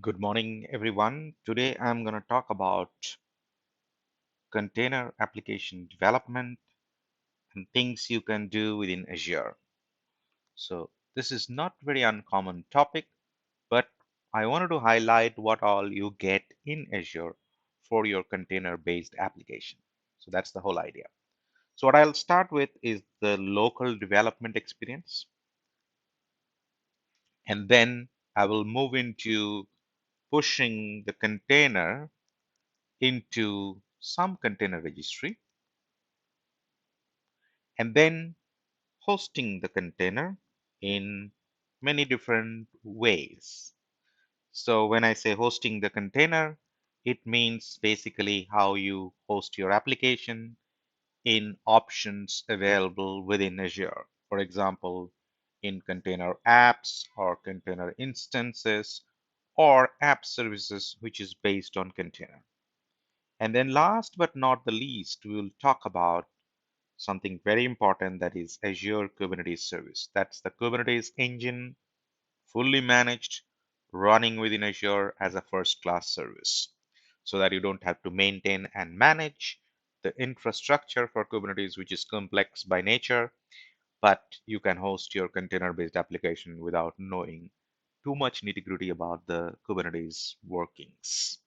Good morning, everyone. Today I'm going to talk about container application development and things you can do within Azure. So this is not very uncommon topic, but I wanted to highlight what all you get in Azure for your container-based application. So that's the whole idea. So what I'll start with is the local development experience, and then I will move into pushing the container into some container registry and then hosting the container in many different ways. So when I say hosting the container, it means basically how you host your application in options available within Azure. For example, in container apps or container instances or app services, which is based on container. And then last but not the least, we will talk about something very important, that is Azure Kubernetes Service. That's the Kubernetes engine, fully managed, running within Azure as a first class service, so that you don't have to maintain and manage the infrastructure for Kubernetes, which is complex by nature, but you can host your container based application without knowing too much nitty gritty about the Kubernetes workings.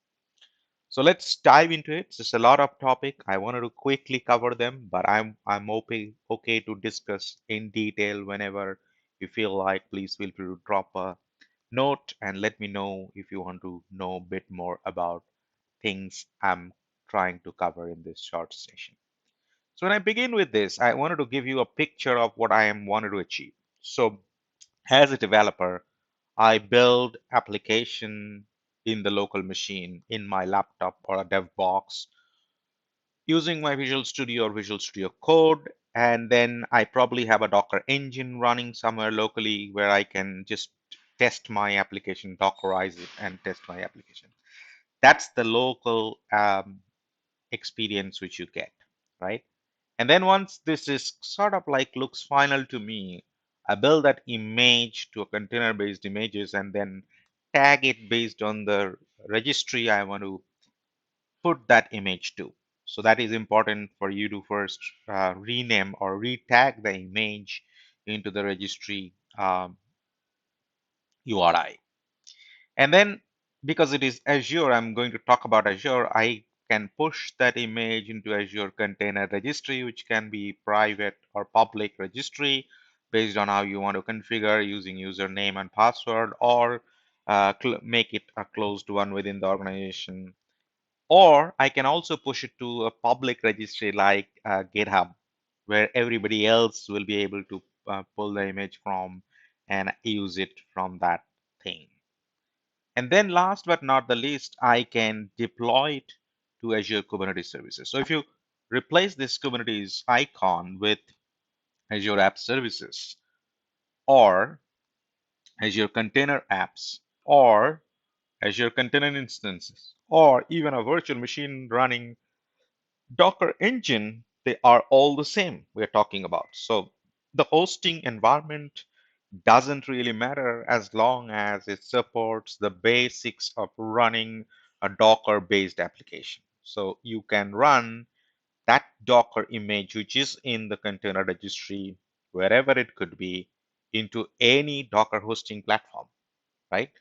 So let's dive into it. It's a lot of topic. I wanted to quickly cover them, but I'm okay to discuss in detail whenever you feel like. Please feel free to drop a note and let me know if you want to know a bit more about things I'm trying to cover in this short session. So when I begin with this, I wanted to give you a picture of what I am wanted to achieve. So as a developer, I build application in the local machine in my laptop or a dev box using my Visual Studio or Visual Studio Code. And then I probably have a Docker engine running somewhere locally where I can just test my application, Dockerize it, and test my application. That's the local experience which you get, right? And then once this is sort of like looks final to me, I build that image to a container-based images and then tag it based on the registry I want to put that image to. So that is important for you to first rename or retag the image into the registry URI. And then because it is Azure, I'm going to talk about Azure. I can push that image into Azure Container Registry, which can be private or public registry based on how you want to configure using username and password, or make it a closed one within the organization. Or I can also push it to a public registry like GitHub, where everybody else will be able to pull the image from and use it from that thing. And then last but not the least, I can deploy it to Azure Kubernetes Services. So if you replace this Kubernetes icon with Azure App Services or Azure Container Apps or Azure Container Instances or even a virtual machine running Docker engine, they are all the same we're talking about. So the hosting environment doesn't really matter as long as it supports the basics of running a Docker based application. So you can run that Docker image, which is in the container registry, wherever it could be, into any Docker hosting platform, right?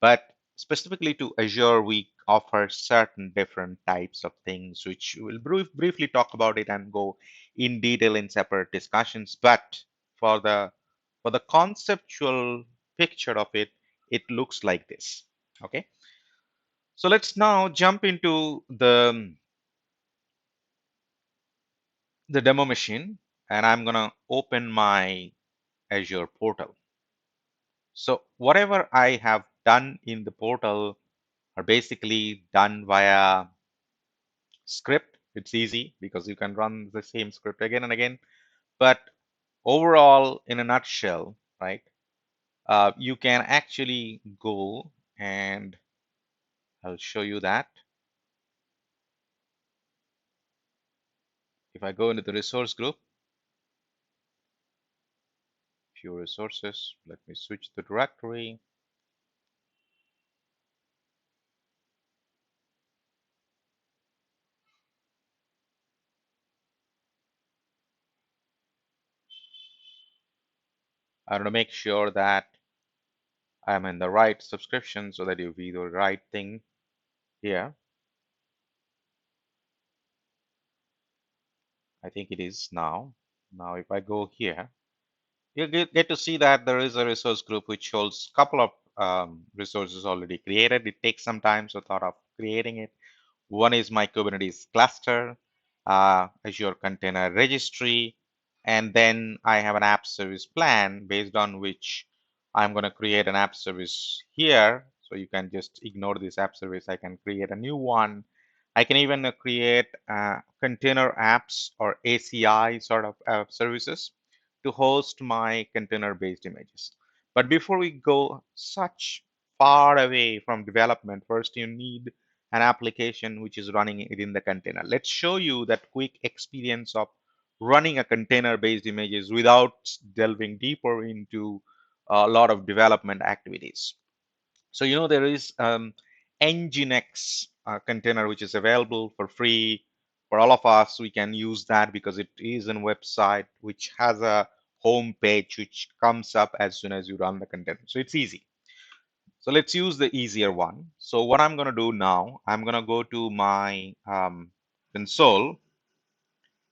But specifically to Azure, we offer certain different types of things, which we'll briefly talk about it and go in detail in separate discussions. But for the for the conceptual picture of it, it looks like this. Okay. So let's now jump into the demo machine, and I'm gonna open my Azure portal. So whatever I have done in the portal are basically done via script. It's easy because you can run the same script again and again. But overall, in a nutshell, right, you can actually go and I'll show you that. If I go into the resource group, few resources, let me switch the directory. I want to make sure that I'm in the right subscription so that you be the right thing here. I think it is now. Now, if I go here, you get to see that there is a resource group which holds a couple of resources already created. It takes some time, so thought of creating it. One is my Kubernetes cluster, Azure Container Registry, and then I have an app service plan based on which I'm going to create an app service here. So you can just ignore this app service. I can create a new one. I can even create container apps or ACI sort of services to host my container-based images. But before we go such far away from development, first you need an application which is running within the container. Let's show you that quick experience of running a container-based images without delving deeper into a lot of development activities. So there is Nginx container which is available for free for all of us. We can use that because it is a website which has a home page which comes up as soon as you run the container. So it's easy. So let's use the easier one. So what I'm going to do now, I'm going to go to my console,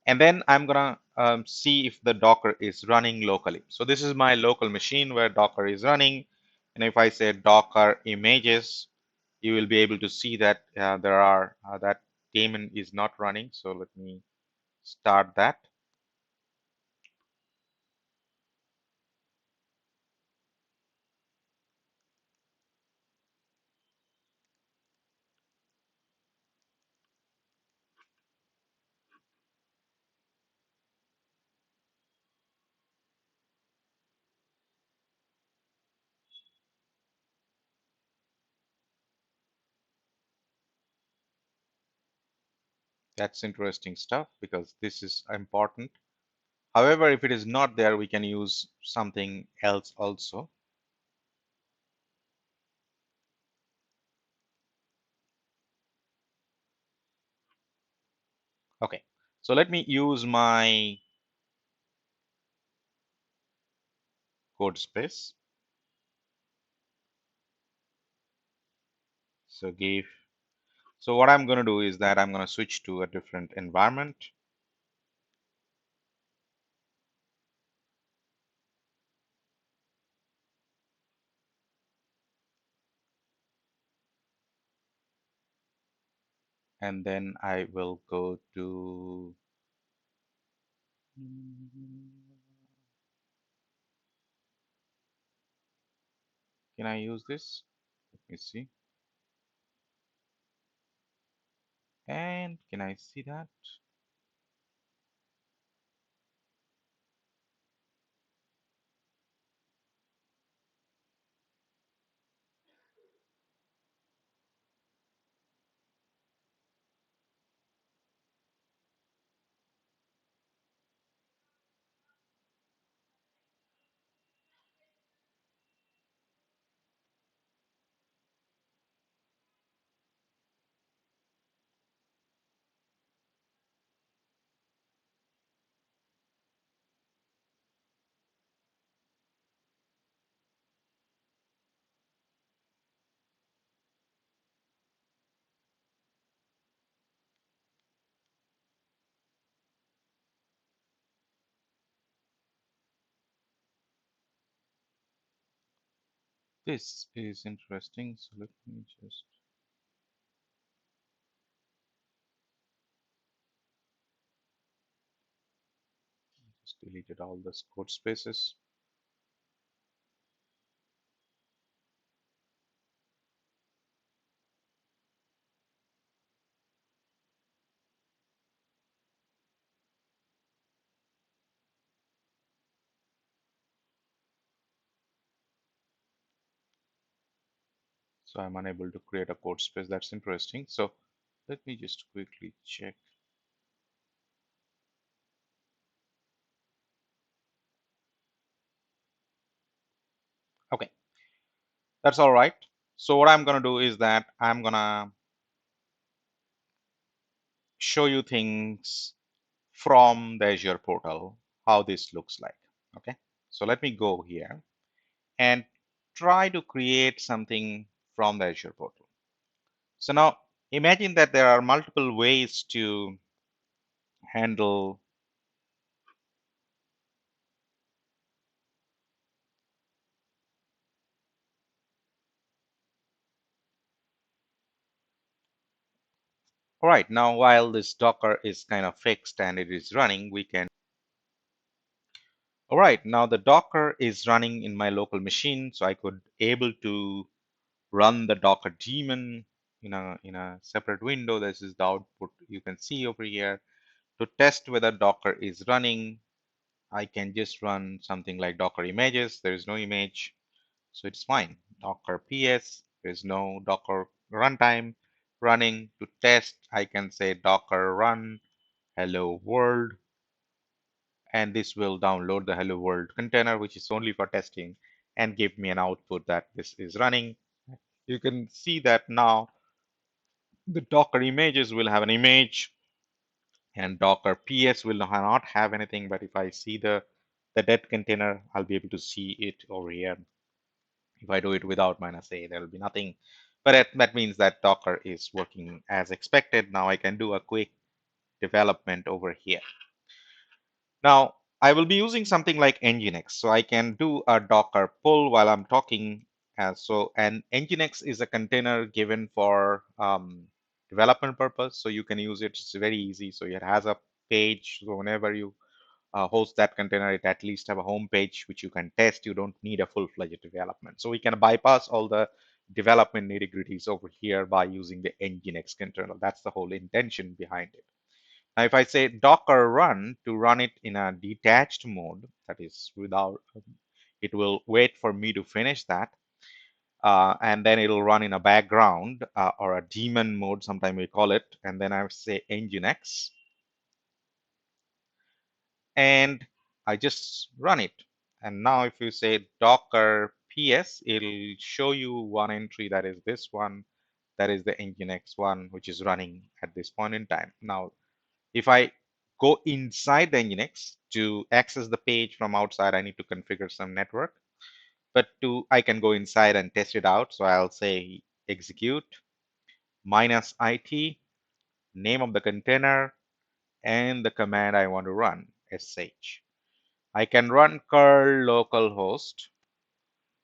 and then I'm going to see if the Docker is running locally. So this is my local machine where Docker is running. And if I say Docker images, you will be able to see that there are that daemon is not running. So let me start that. That's interesting stuff because this is important. However, if it is not there, we can use something else also. Okay, so let me use my code space. So give. So what I'm going to do is that I'm going to switch to a different environment. And then I will go to, can I use this? Let me see. And can I see that? This is interesting. So let me just deleted all the code spaces. So I'm unable to create a code space. That's interesting. So let me just quickly check. Okay, that's all right. So what I'm going to do is that I'm going to show you things from the Azure portal, how this looks like. Okay. So let me go here and try to create something from the Azure portal. So now imagine that there are multiple ways to handle. All right, now while this Docker is kind of fixed and it is running, we can. All right, now the Docker is running in my local machine, so I could able to run the Docker daemon in a separate window. This is the output you can see over here. To test whether Docker is running, I can just run something like Docker images. There is no image, so it's fine. Docker PS, there's no Docker runtime running. To test, I can say Docker run hello world, and this will download the hello world container, which is only for testing, and give me an output that this is running. You can see that now the Docker images will have an image, and Docker PS will not have anything. But if I see the dead container, I'll be able to see it over here. If I do it without -a, there will be nothing. But that means that Docker is working as expected. Now I can do a quick development over here. Now I will be using something like Nginx, so I can do a Docker pull while I'm talking. And Nginx is a container given for development purpose, so you can use it. It's very easy. So it has a page. So whenever you host that container, it at least have a home page which you can test. You don't need a full-fledged development. So we can bypass all the development nitty-gritties over here by using the Nginx container. That's the whole intention behind it. Now, if I say Docker run to run it in a detached mode, that is without, it will wait for me to finish that. And then it'll run in a background or a daemon mode, sometimes we call it. And then I say Nginx, and I just run it. And now if you say Docker PS, it'll show you one entry, that is this one, that is the Nginx one, which is running at this point in time. Now, if I go inside the Nginx to access the page from outside, I need to configure some network. But I can go inside and test it out. So I'll say execute -it, name of the container, and the command I want to run, sh. I can run curl localhost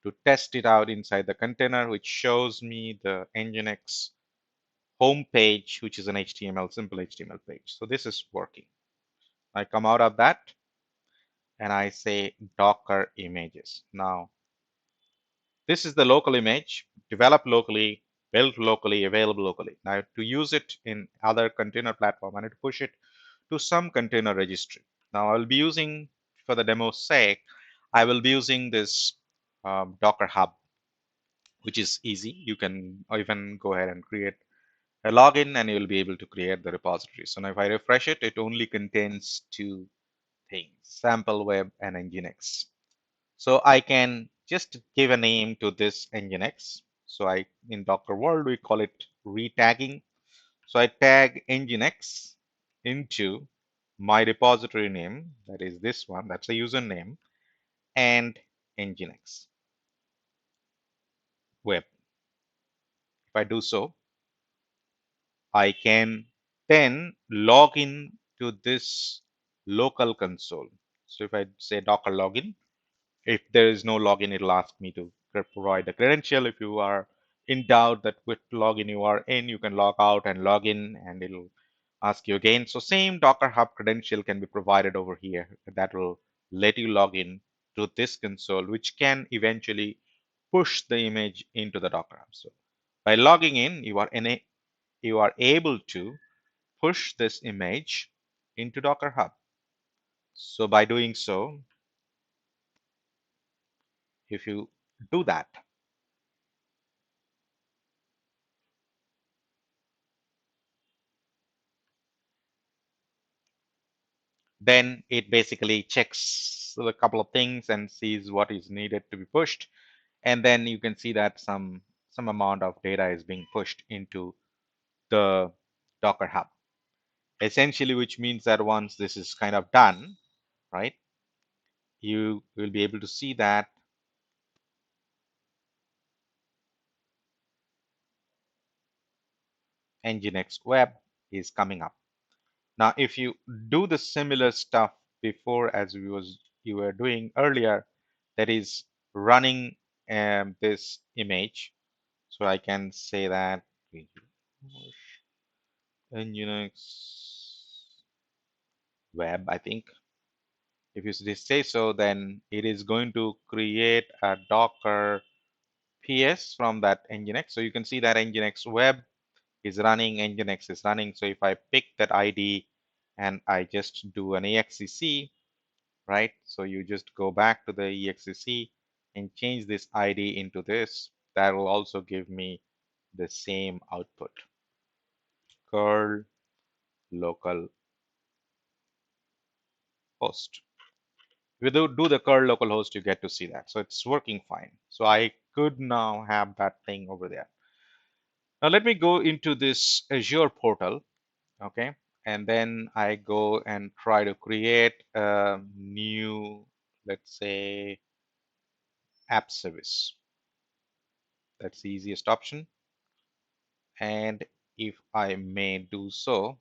to test it out inside the container, which shows me the Nginx home page, which is an HTML, simple HTML page. So this is working. I come out of that and I say Docker images. Now, this is the local image, developed locally, built locally, available locally. Now, to use it in other container platform, I need to push it to some container registry. Now, I'll be using, for the demo's sake, I will be using this Docker Hub, which is easy. You can even go ahead and create a login and you'll be able to create the repository. So now if I refresh it, it only contains two things, sample web and Nginx. So I can just give a name to this Nginx. So in Docker world, we call it retagging. So I tag Nginx into my repository name, that is this one, that's the username, and Nginx web. If I do so, I can then log in to this local console. So if I say Docker login, if there is no login, it'll ask me to provide the credential. If you are in doubt that which login you are in, you can log out and log in, and it'll ask you again. So same Docker Hub credential can be provided over here. That will let you log in to this console, which can eventually push the image into the Docker Hub. So by logging in, you are able to push this image into Docker Hub. So by doing so, if you do that, then it basically checks a couple of things and sees what is needed to be pushed. And then you can see that some amount of data is being pushed into the Docker Hub. Essentially, which means that once this is kind of done, right? you will be able to see that Nginx Web is coming up. Now, if you do the similar stuff before as you were doing earlier, that is running this image, so I can say that Nginx Web, I think. If you just say so, then it is going to create a Docker PS from that Nginx. So you can see that Nginx Web is running, Nginx is running. So if I pick that ID and I just do an exec, right? So you just go back to the exec and change this ID into this. That will also give me the same output. Curl local host. If you do the curl localhost, you get to see that. So it's working fine. So I could now have that thing over there. Now let me go into this Azure portal, okay? And then I go and try to create a new, let's say, app service. That's the easiest option. And if I may do so,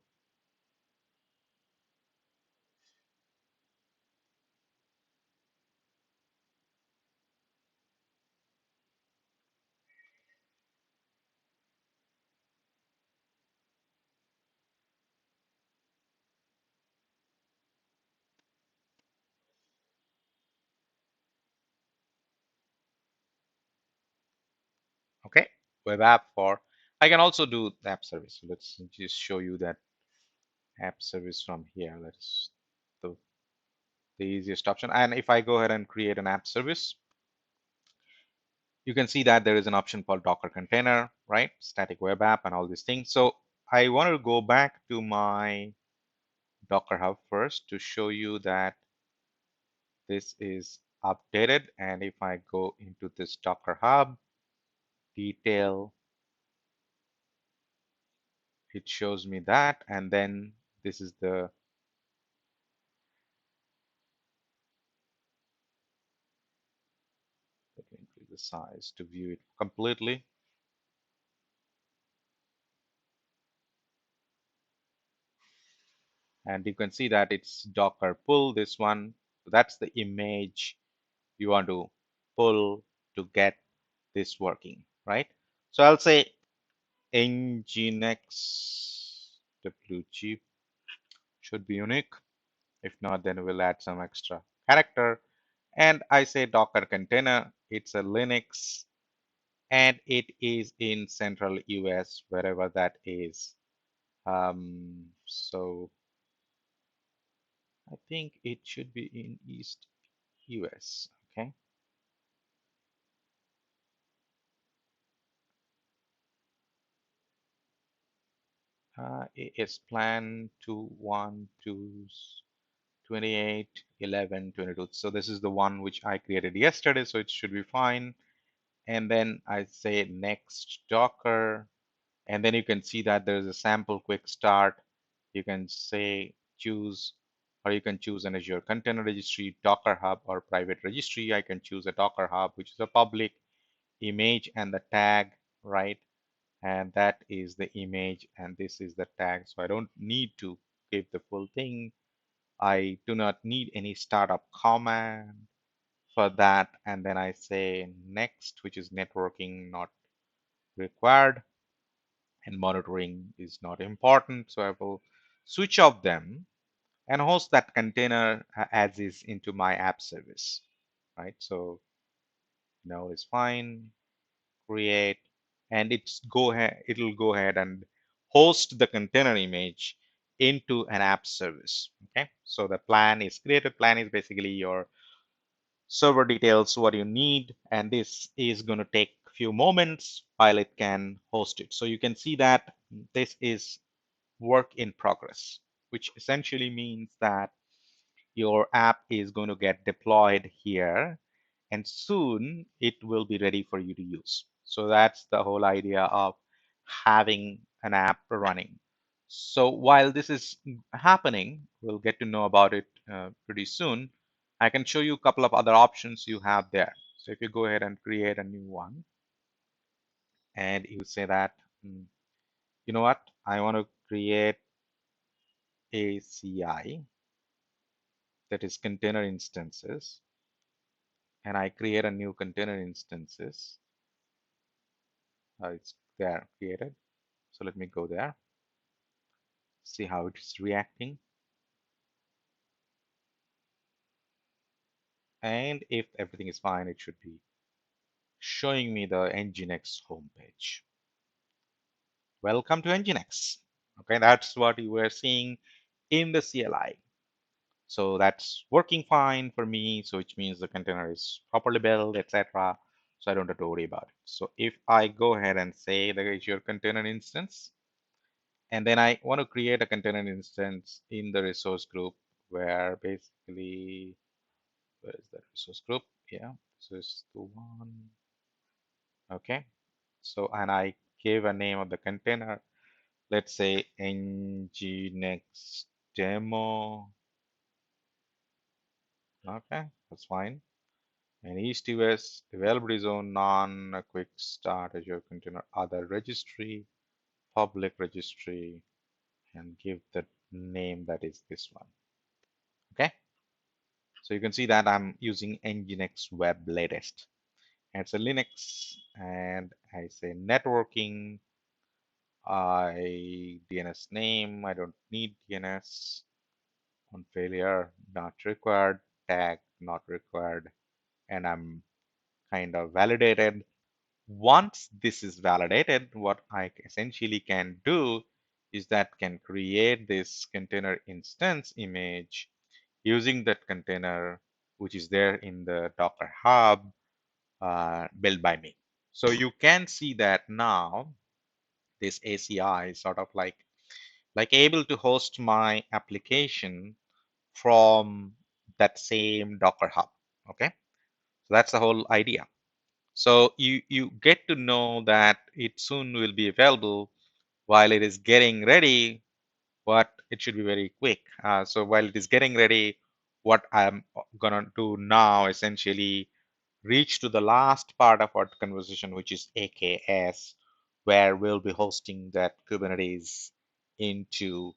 okay, web app for, I can also do the app service. So let's just show you that app service from here. Let's the easiest option. And if I go ahead and create an app service, you can see that there is an option called Docker container, right? Static web app and all these things. So I want to go back to my Docker Hub first to show you that this is updated. And if I go into this Docker Hub detail, it shows me that. And then this is the, let me increase the size to view it completely. And you can see that it's Docker pull this one. So that's the image you want to pull to get this working, right? So I'll say nginx wg should be unique. If not, then we'll add some extra character. And I say Docker container, it's a Linux, and it is in central US, wherever that is. So I think it should be in East US, okay? It's plan 28, 11, 22. So this is the one which I created yesterday, so it should be fine. And then I say next Docker, and then you can see that there's a sample quick start. You can say choose, or you can choose an Azure Container Registry, Docker Hub, or private registry. I can choose a Docker Hub, which is a public image and the tag, right? And that is the image, and this is the tag. So I don't need to give the full thing. I do not need any startup command for that. And then I say next, which is networking not required, and monitoring is not important. So I will switch off them and host that container as is into my app service, right? So now it's fine, create, and it'll go ahead and host the container image into an app service. Okay, so the plan is created. Plan is basically your server details, what you need, and this is going to take a few moments while it can host it. So you can see that this is work in progress, which essentially means that your app is going to get deployed here, and soon it will be ready for you to use. So that's the whole idea of having an app running. So while this is happening, we'll get to know about it pretty soon. I can show you a couple of other options you have there. So if you go ahead and create a new one, and you say that, mm, you know what, I want to create a CI, that is container instances, and I create a new container instances. It's there created. So let me go there, see how it is reacting. And if everything is fine, it should be showing me the Nginx homepage. Welcome to Nginx. Okay, that's what you were seeing in the CLI. So that's working fine for me. So which means the container is properly built, etc. So I don't have to worry about it. So if I go ahead and say the Azure container instance, and then I want to create a container instance in the resource group where basically, where is the resource group? Yeah, this is the one. Okay. So, and I gave a name of the container. Let's say nginx demo. Okay, that's fine. And east US availability zone, non, a quick start Azure container, other registry, public registry, and give the name that is this one. Okay. So you can see that I'm using Nginx Web Latest. And it's a Linux, and I say networking. DNS name. I don't need DNS. On failure, not required. Tag, not required. And I'm kind of validated. Once this is validated, what I essentially can do is that can create this container instance image using that container, which is there in the Docker Hub, built by me. So you can see that now this ACI is sort of like able to host my application from that same Docker Hub. Okay, so that's the whole idea. So you get to know that it soon will be available while it is getting ready. What it should be very quick. So while it is getting ready, what I'm gonna do now essentially reach to the last part of our conversation, which is AKS, where we'll be hosting that Kubernetes into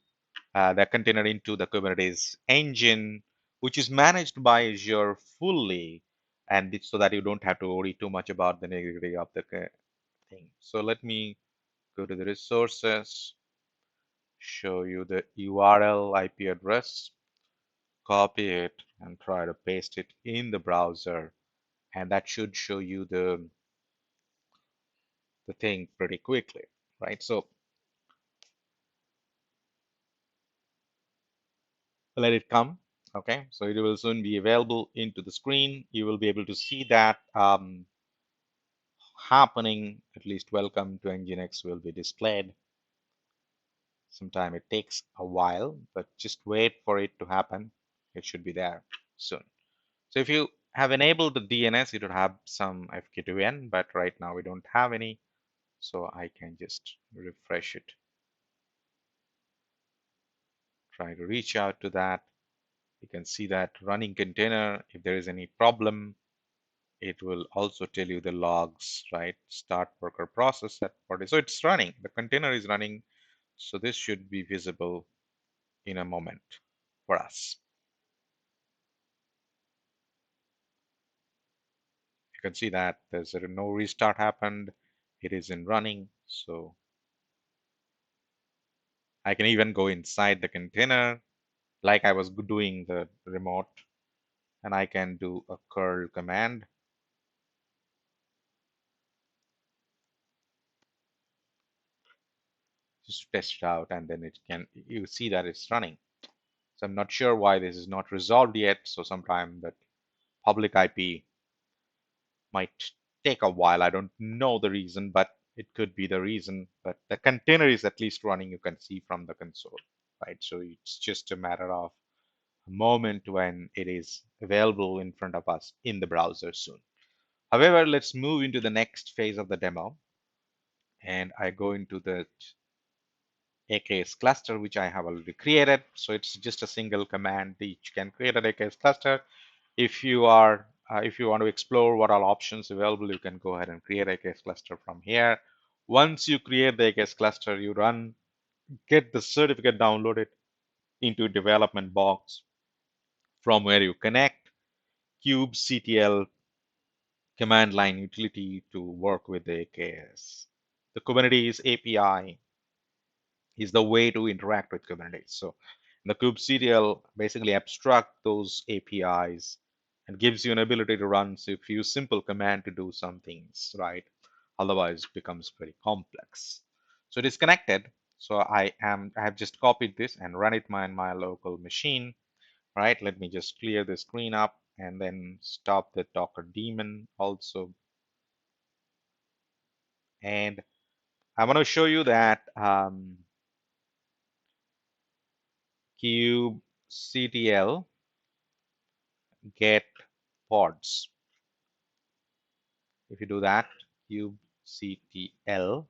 the container into the Kubernetes engine, which is managed by Azure fully, and so that you don't have to worry too much about the nitty-gritty of the thing. So let me go to the resources, show you the URL IP address, copy it, and try to paste it in the browser, and that should show you the thing pretty quickly, right? So let it come. Okay, so it will soon be available into the screen. You will be able to see that happening. At least welcome to Nginx will be displayed. Sometime it takes a while, but just wait for it to happen. It should be there soon. So if you have enabled the DNS, it would have some FK2N, but right now we don't have any. So I can just refresh it. Try to reach out to that. You can see that running container, if there is any problem, it will also tell you the logs, right? Start worker process at 40. So it's running, the container is running. So this should be visible in a moment for us. You can see that there's no restart happened. It is in running. So I can even go inside the container like I was doing the remote, and I can do a curl command. Just test it out, and then it can, you see that it's running. So I'm not sure why this is not resolved yet. So sometime that public IP might take a while. I don't know the reason, but it could be the reason. But the container is at least running, you can see from the console, right? So it's just a matter of a moment when it is available in front of us in the browser soon. However, let's move into the next phase of the demo. And I go into the AKS cluster, which I have already created. So it's just a single command. You can create an AKS cluster. if you want to explore what all options available, you can go ahead and create a AKS cluster from here. Once you create the AKS cluster, you get the certificate downloaded into development box from where you connect kubectl command line utility to work with the AKS. The Kubernetes API is the way to interact with Kubernetes. So the kubectl basically abstract those APIs and gives you an ability to run a few simple command to do some things, right? Otherwise, it becomes very complex. So it is connected. So I have just copied this and run it on my local machine, right? Let me just clear the screen up and then stop the Docker daemon also. And I want to show you that kubectl get pods. If you do that, kubectl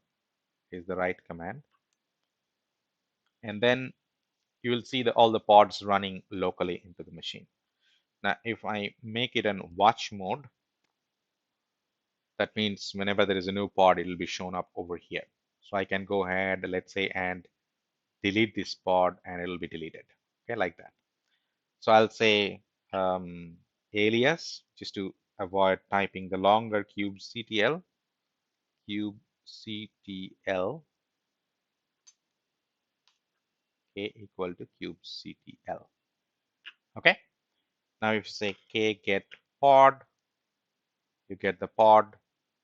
is the right command. And then you will see all the pods running locally into the machine. Now, if I make it in watch mode, that means whenever there is a new pod, it will be shown up over here. So I can go ahead, let's say, and delete this pod and it will be deleted. Okay, like that. So I'll say alias just to avoid typing the longer kubectl k equal to kubectl. Okay. Now if you say k get pod, you get the pod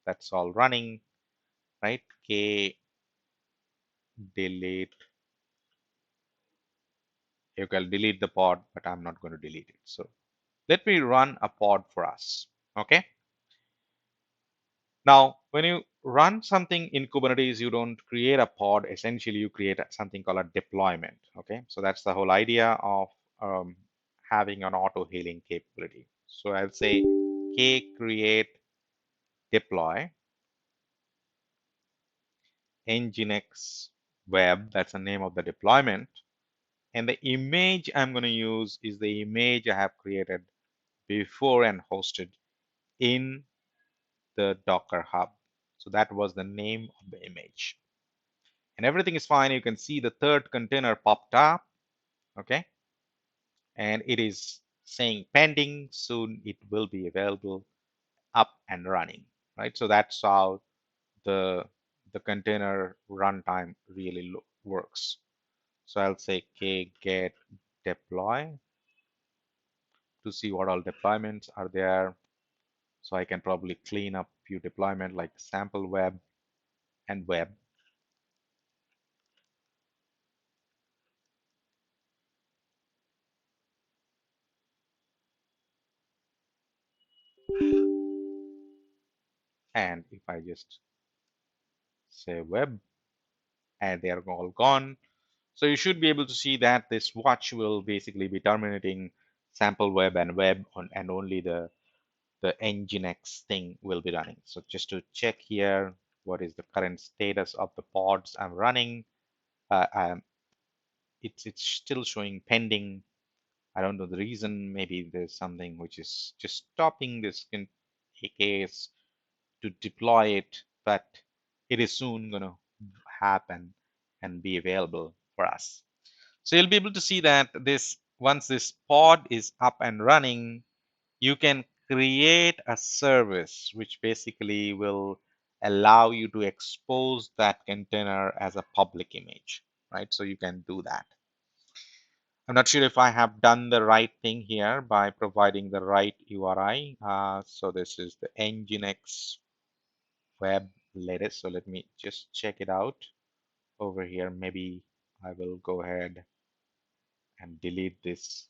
that's all running, right? K delete, you can delete the pod, but I'm not going to delete it. So let me run a pod for us. Okay. Now, when you run something in Kubernetes, you don't create a pod. Essentially, you create something called a deployment. Okay, so that's the whole idea of having an auto healing capability. So I'll say k create deploy nginx web. That's the name of the deployment. And the image I'm going to use is the image I have created before and hosted in the Docker Hub. So that was the name of the image. And everything is fine. You can see the third container popped up. Okay. And it is saying pending. Soon it will be available, up and running. Right. So that's how the container runtime really works. So I'll say k get deploy to see what all deployments are there. So I can probably clean up few deployment like sample web and web. And if I just say web, and they are all gone. So you should be able to see that this watch will basically be terminating sample web and web on, and only the nginx thing will be running. So just to check here, what is the current status of the pods I'm running? Uh, it's still showing pending. I don't know the reason. Maybe there's something which is just stopping this case to deploy it, but it is soon going to happen and be available for us. So you'll be able to see that once this pod is up and running, you can create a service which basically will allow you to expose that container as a public image, right? So you can do that. I'm not sure if I have done the right thing here by providing the right URI. So this is the nginx web latest. So let me just check it out over here. Maybe I will go ahead and delete this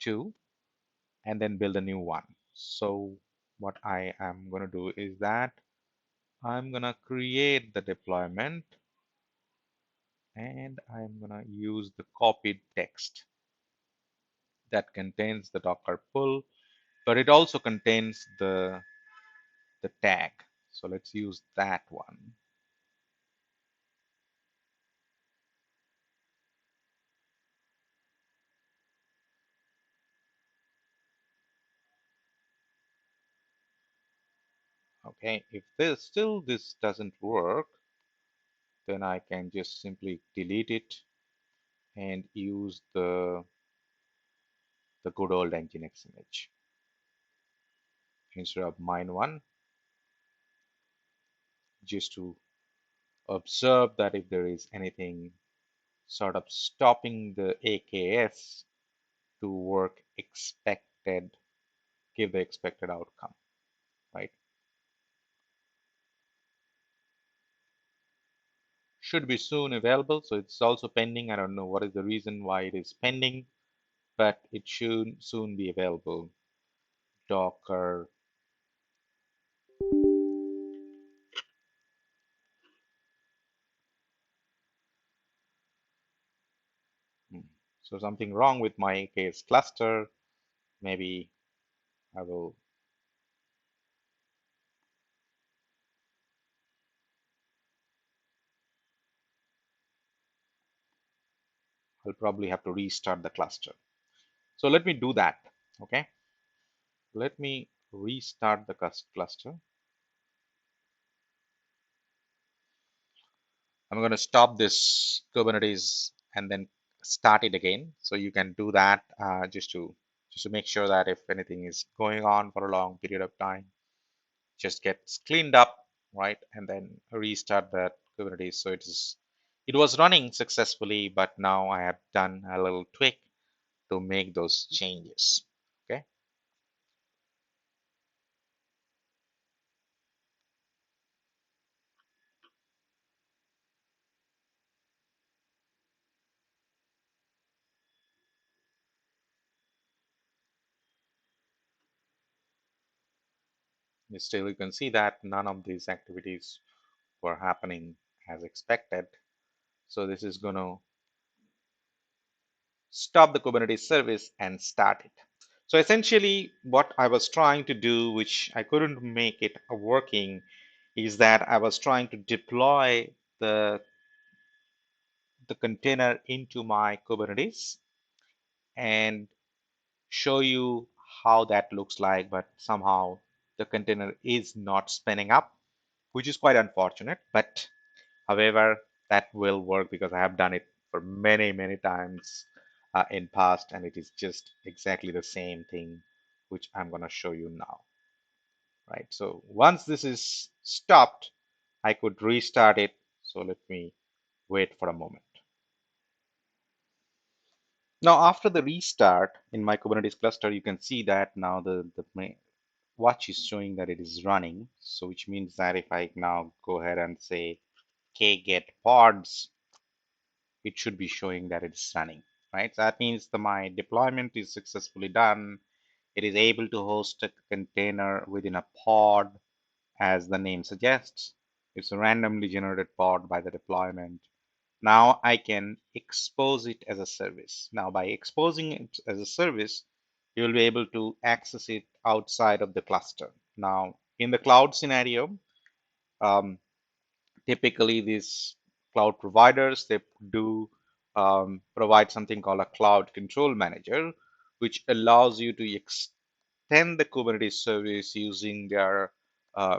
too, and then build a new one. So what I am going to do is that I'm going to create the deployment and I'm going to use the copied text that contains the Docker pull, but it also contains the tag. So let's use that one. Okay, if this doesn't work, then I can just simply delete it and use the good old Nginx image instead of mine one, just to observe that if there is anything sort of stopping the AKS to work expected, give the expected outcome, right? Should be soon available. So it's also pending. I don't know what is the reason why it is pending, but it should soon be available. Docker. Hmm. So something wrong with my AKS cluster. Maybe I will, I'll probably have to restart the cluster. So let me do that. Okay. Let me restart the cluster. I'm going to stop this Kubernetes and then start it again. So you can do that just to make sure that if anything is going on for a long period of time, just gets cleaned up, right? And then restart that Kubernetes. So it was running successfully, but now I have done a little tweak to make those changes. Okay. Still, you can see that none of these activities were happening as expected. So this is going to stop the Kubernetes service and start it. So essentially what I was trying to do, which I couldn't make it working, is that I was trying to deploy the container into my Kubernetes and show you how that looks like, but somehow the container is not spinning up, which is quite unfortunate. But however, that will work because I have done it for many, many times in past, and it is just exactly the same thing, which I'm going to show you now, right? So once this is stopped, I could restart it. So let me wait for a moment. Now, after the restart in my Kubernetes cluster, you can see that now the watch is showing that it is running. So which means that if I now go ahead and say kget pods, it should be showing that it's running, right? So that means my deployment is successfully done. It is able to host a container within a pod, as the name suggests. It's a randomly generated pod by the deployment. Now I can expose it as a service. Now by exposing it as a service, you will be able to access it outside of the cluster. Now in the cloud scenario, um, typically these cloud providers, they do provide something called a cloud control manager, which allows you to extend the Kubernetes service using their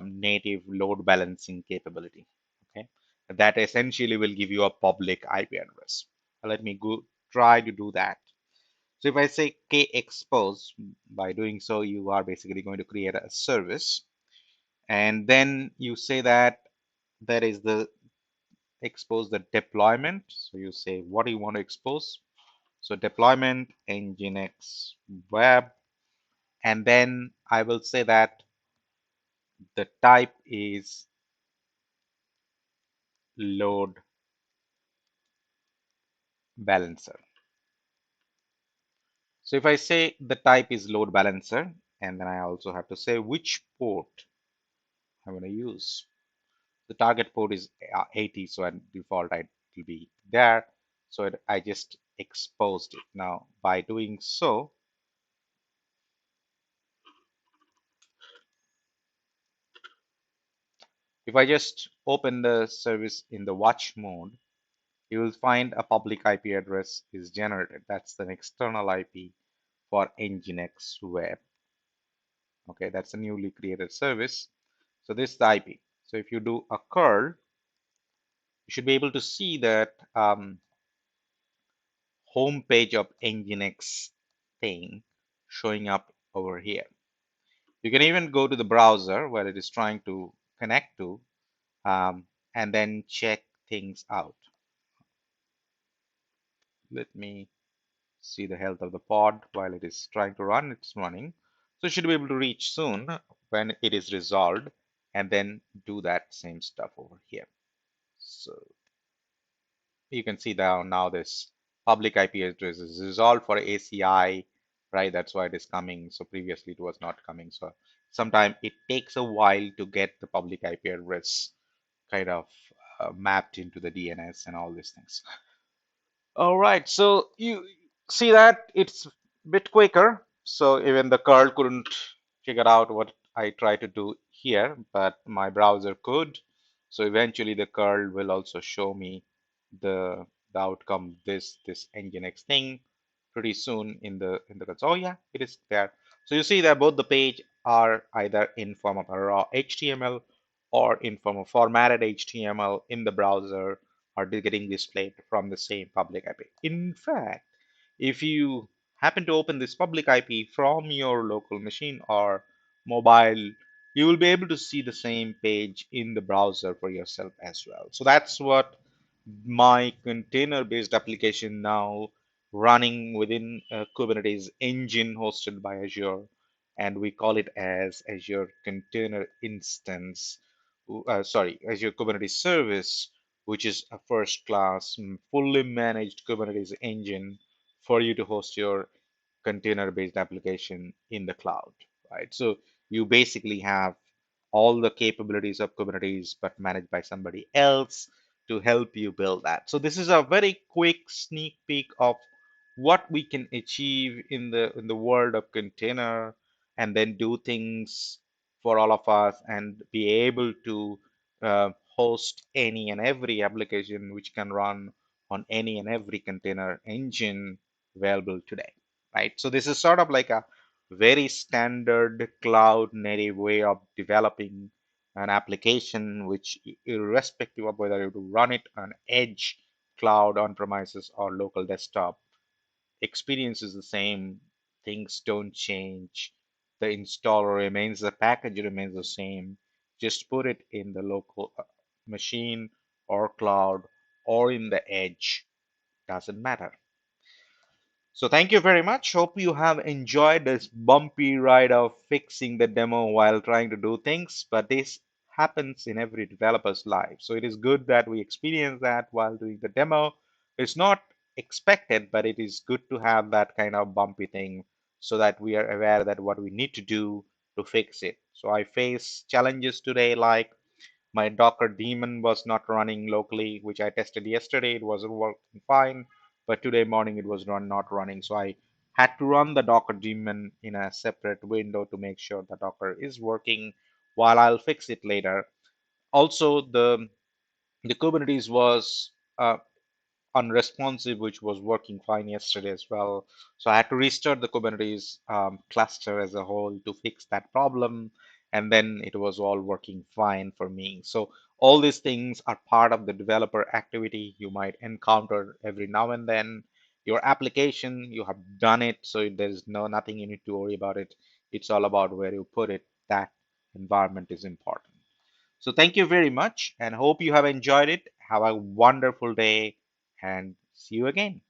native load balancing capability. Okay, that essentially will give you a public IP address. Let me go try to do that. So if I say kexpose, by doing so, you are basically going to create a service, and then you say that that is the expose the deployment. So you say, what do you want to expose? So deployment nginx web, and then I will say that the type is load balancer. So if I say the type is load balancer, and then I also have to say which port I'm going to use. The target port is 80, so at default it will be there. So I just exposed it. Now by doing so, if I just open the service in the watch mode, you will find a public IP address is generated. That's an external IP for Nginx Web. Okay, that's a newly created service. So this is the IP. So if you do a curl, you should be able to see that home page of Nginx thing showing up over here. You can even go to the browser where it is trying to connect to and then check things out. Let me see the health of the pod while it is trying to run. It's running. So it should be able to reach soon when it is resolved and then do that same stuff over here. So you can see now this public IP address is resolved for ACI, right? That's why it is coming. So previously it was not coming. So sometimes it takes a while to get the public IP address kind of mapped into the DNS and all these things. All right, so you see that it's a bit quicker. So even the curl couldn't figure out what I tried to do here, but my browser could. So eventually the curl will also show me the outcome, this nginx thing pretty soon in the console. Oh yeah, it is there. So you see that both the page are either in form of a raw HTML or in form of formatted HTML in the browser are getting displayed from the same public IP. In fact, if you happen to open this public IP from your local machine or mobile, you will be able to see the same page in the browser for yourself as well. So that's what my container-based application now running within a Kubernetes engine hosted by Azure, and we call it as Azure Container Instance, sorry, Azure Kubernetes Service, which is a first-class, fully managed Kubernetes engine for you to host your container-based application in the cloud, right? So you basically have all the capabilities of Kubernetes, but managed by somebody else to help you build that. So this is a very quick sneak peek of what we can achieve in the world of container, and then do things for all of us and be able to host any and every application which can run on any and every container engine available today, right? So this is sort of like a very standard cloud native way of developing an application, which irrespective of whether you run it on edge, cloud, on premises, or local desktop, experience is the same. Things don't change. The installer remains, the package remains the same. Just put it in the local machine or cloud or in the edge. Doesn't matter. So thank you very much. Hope you have enjoyed this bumpy ride of fixing the demo while trying to do things, but this happens in every developer's life. So it is good that we experience that while doing the demo. It's not expected, but it is good to have that kind of bumpy thing so that we are aware that what we need to do to fix it. So I face challenges today like my Docker daemon was not running locally, which I tested yesterday. It was working fine, but today morning it was not running. So I had to run the Docker daemon in a separate window to make sure the Docker is working while I'll fix it later. Also, the Kubernetes was unresponsive, which was working fine yesterday as well. So I had to restart the Kubernetes cluster as a whole to fix that problem. And then it was all working fine for me. So all these things are part of the developer activity you might encounter every now and then. Your application, you have done it, so there's nothing you need to worry about it. It's all about where you put it. That environment is important. So thank you very much and hope you have enjoyed it. Have a wonderful day and see you again.